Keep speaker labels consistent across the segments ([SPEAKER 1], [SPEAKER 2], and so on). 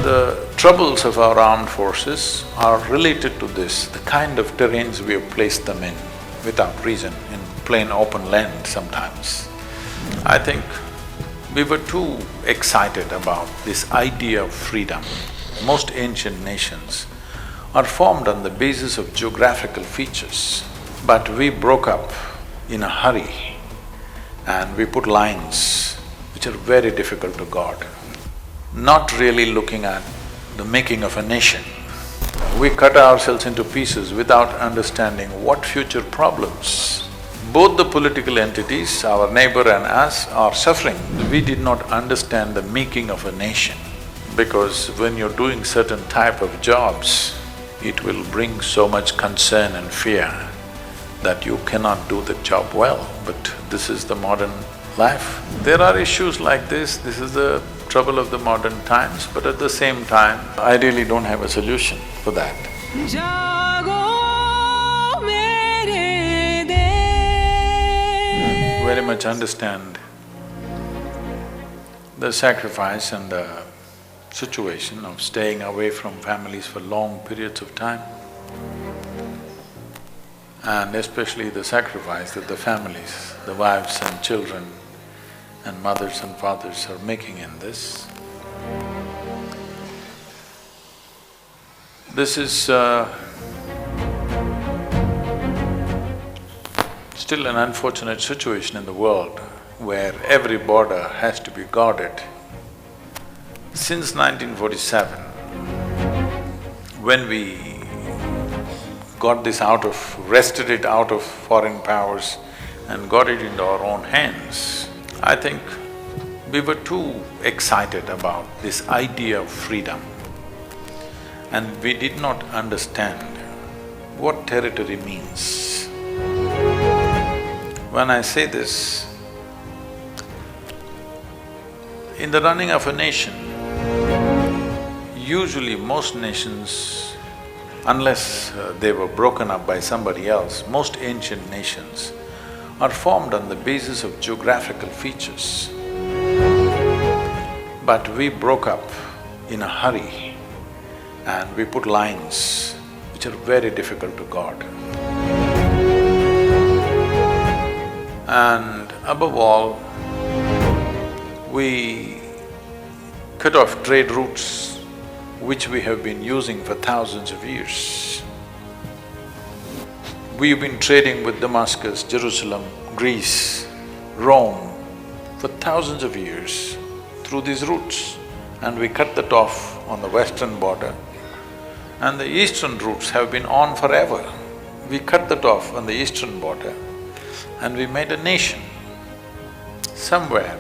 [SPEAKER 1] The troubles of our armed forces are related to this, the kind of terrains we have placed them in without reason, in plain open land sometimes. I think we were too excited about this idea of freedom. Most ancient nations are formed on the basis of geographical features, but we broke up in a hurry and we put lines which are very difficult to guard, not really looking at the making of a nation. We cut ourselves into pieces without understanding what future problems. Both the political entities, our neighbor and us, are suffering. We did not understand the making of a nation, because when you're doing certain type of jobs, it will bring so much concern and fear that you cannot do the job well. But this is the modern life. There are issues like this is the trouble of the modern times, but at the same time, I really don't have a solution for that. Very much understand the sacrifice and the situation of staying away from families for long periods of time, and especially the sacrifice that the families, the wives and children and mothers and fathers are making in this. This is still an unfortunate situation in the world where every border has to be guarded. Since 1947, when we got this wrested it out of foreign powers and got it into our own hands, I think we were too excited about this idea of freedom, and we did not understand what territory means. When I say this, in the running of a nation, usually most nations, unless they were broken up by somebody else, most ancient nations are formed on the basis of geographical features. But we broke up in a hurry and we put lines which are very difficult to guard. And above all, we cut off trade routes which we have been using for thousands of years. We've been trading with Damascus, Jerusalem, Greece, Rome for thousands of years through these routes, and we cut that off on the western border, and the eastern routes have been on forever. We cut that off on the eastern border and we made a nation. Somewhere,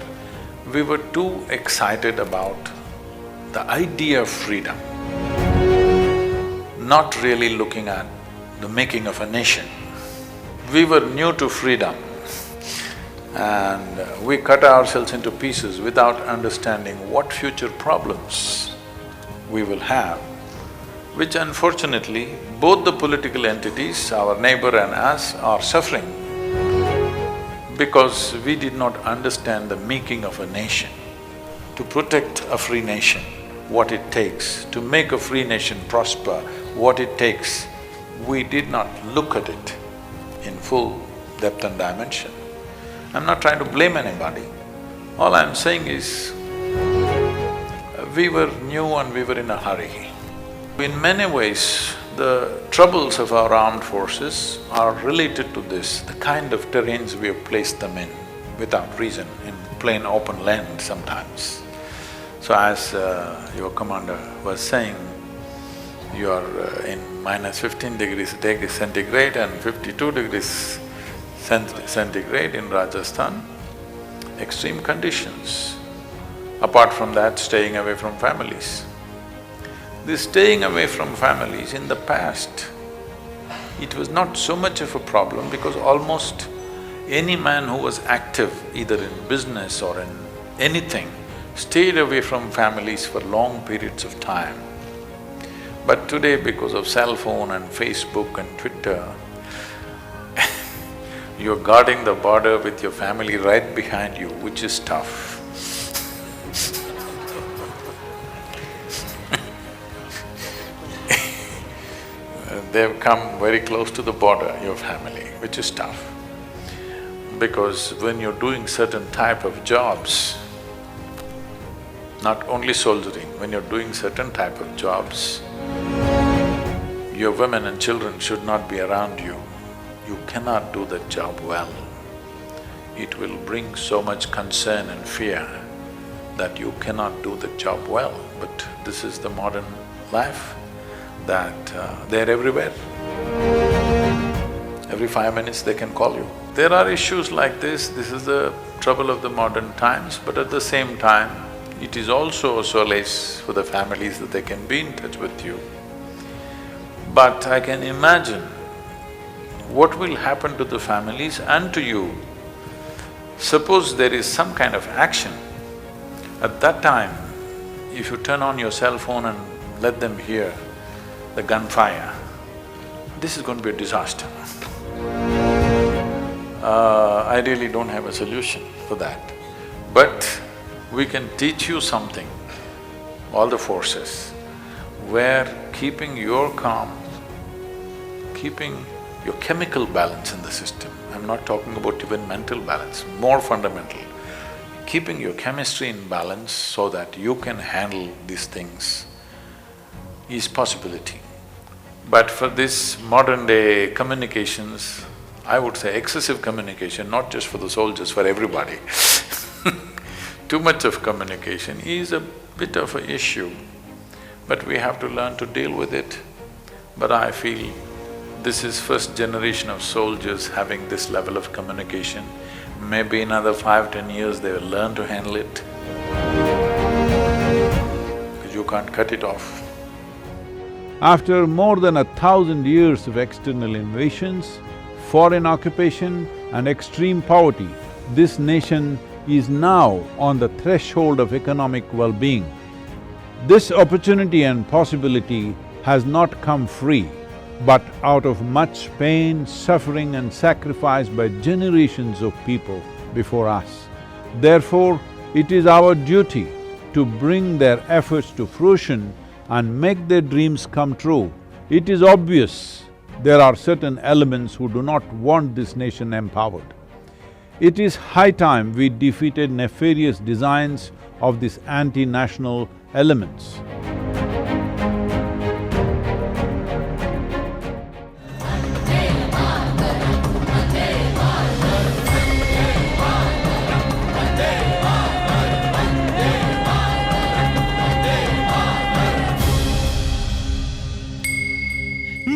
[SPEAKER 1] we were too excited about the idea of freedom, not really looking at the making of a nation. We were new to freedom and we cut ourselves into pieces without understanding what future problems we will have, which unfortunately both the political entities, our neighbor and us, are suffering because we did not understand the making of a nation. To protect a free nation, what it takes, to make a free nation prosper, what it takes, we did not look at it in full depth and dimension. I'm not trying to blame anybody. All I'm saying is, we were new and we were in a hurry. In many ways, the troubles of our armed forces are related to this, the kind of terrains we have placed them in without reason, in plain open land sometimes. So as your commander was saying, you are in -15 degrees centigrade and 52 degrees centigrade in Rajasthan, extreme conditions. Apart from that, staying away from families. This staying away from families in the past, it was not so much of a problem because almost any man who was active either in business or in anything stayed away from families for long periods of time. But today, because of cell phone and Facebook and Twitter, you're guarding the border with your family right behind you, which is tough. they've come very close to the border, your family, which is tough. Because when you're doing certain type of jobs, not only soldiering, when you're doing certain type of jobs, your women and children should not be around you. You cannot do that job well. It will bring so much concern and fear that you cannot do the job well. But this is the modern life, that they're everywhere. Every 5 minutes they can call you. There are issues like this is the trouble of the modern times, but at the same time, it is also a solace for the families that they can be in touch with you. But I can imagine what will happen to the families and to you. Suppose there is some kind of action, at that time, if you turn on your cell phone and let them hear the gunfire, this is going to be a disaster. I really don't have a solution for that. But we can teach you something, all the forces, where keeping your calm, keeping your chemical balance in the system, I'm not talking about even mental balance, more fundamental, keeping your chemistry in balance so that you can handle these things is possibility. But for this modern day communications, I would say excessive communication, not just for the soldiers, for everybody too much of communication is a bit of an issue, but we have to learn to deal with it. But I feel this is first generation of soldiers having this level of communication. Maybe another 5–10 years they will learn to handle it. You can't cut it off.
[SPEAKER 2] After more than 1,000 years of external invasions, foreign occupation and extreme poverty, this nation is now on the threshold of economic well-being. This opportunity and possibility has not come free, but out of much pain, suffering and sacrifice by generations of people before us. Therefore, it is our duty to bring their efforts to fruition and make their dreams come true. It is obvious there are certain elements who do not want this nation empowered. It is high time we defeated nefarious designs of these anti-national elements.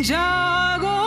[SPEAKER 3] जागो